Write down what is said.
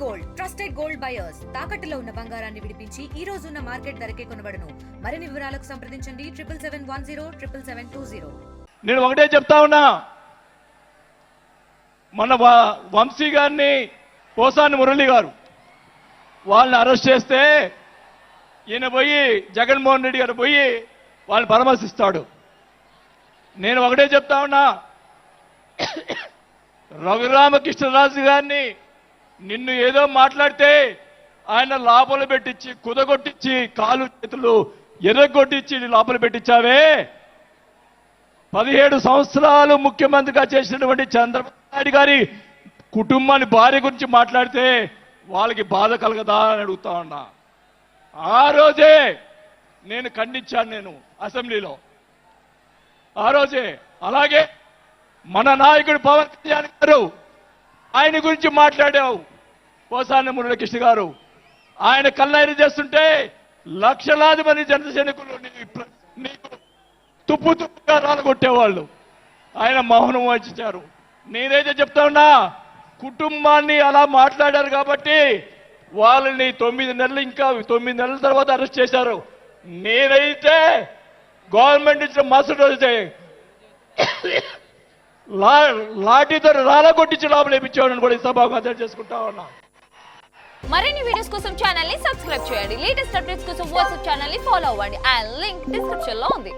Gold trusted gold buyers తాకట్టులో ఉన్న బంగారాన్ని విడిపించి ఈ రోజు ఉన్న మార్కెట్ ధరకే కొనబడును. మరిన్ని వివరాలకు సంప్రదించండి 7710 నేను ఒకటే చెప్తా ఉన్నా, మన వంశీ గారిని పోసాని మురళి గారు వాళ్ళని అరెస్ట్ చేస్తే ఈయన పోయి జగన్మోహన్ రెడ్డి గారు పోయి వాళ్ళని పరామర్శిస్తాడు. నేను ఒకటే చెప్తా ఉన్నా, రఘురామకృష్ణరాజు గారిని నిన్ను ఏదో మాట్లాడితే ఆయన లోపల పెట్టించి కుదగొట్టించి కాలు చేతులు ఎర్రగొట్టించి లోపల పెట్టించావే. 17 సంవత్సరాలు ముఖ్యమంత్రిగా చేసినటువంటి చంద్రబాబు నాయుడు గారి కుటుంబాన్ని భార్య గురించి మాట్లాడితే వాళ్ళకి బాధ కలగదా అని అడుగుతా ఉన్నా. ఆ రోజే నేను ఖండించాను, నేను అసెంబ్లీలో ఆ రోజే. అలాగే మన నాయకుడు పవన్ కళ్యాణ్ గారు ఆయన గురించి మాట్లాడావు. పోసాని మురళీకృష్ణ గారు ఆయన కళ్ళైన చేస్తుంటే లక్షలాది మంది జన సైనికులు నీకు తుప్పు తుప్పుగా రాలగొట్టేవాళ్ళు. ఆయన మౌనం వహించారు. నేనైతే చెప్తా ఉన్నా, కుటుంబాన్ని అలా మాట్లాడారు కాబట్టి వాళ్ళని 9 నెలలు ఇంకా 9 నెలల తర్వాత అరెస్ట్ చేశారు. నేనైతే గవర్నమెంట్ ఇచ్చిన మరుసటి రోజే లాఠీతో రాలగొట్టించి లోపల వేయించేవాడిని కూడా ఈ సభాగా చేసుకుంటా ఉన్నా. మరిన్ని వీడియోస్ కోసం ఛానల్ ని సబ్స్క్రైబ్ చేయండి. లేటెస్ట్ అప్డేట్స్ కోసం వాట్సాప్ ఛానల్ ని ఫాలో అవ్వండి. ఆ లింక్ డిస్క్రిప్షన్ లో ఉంది.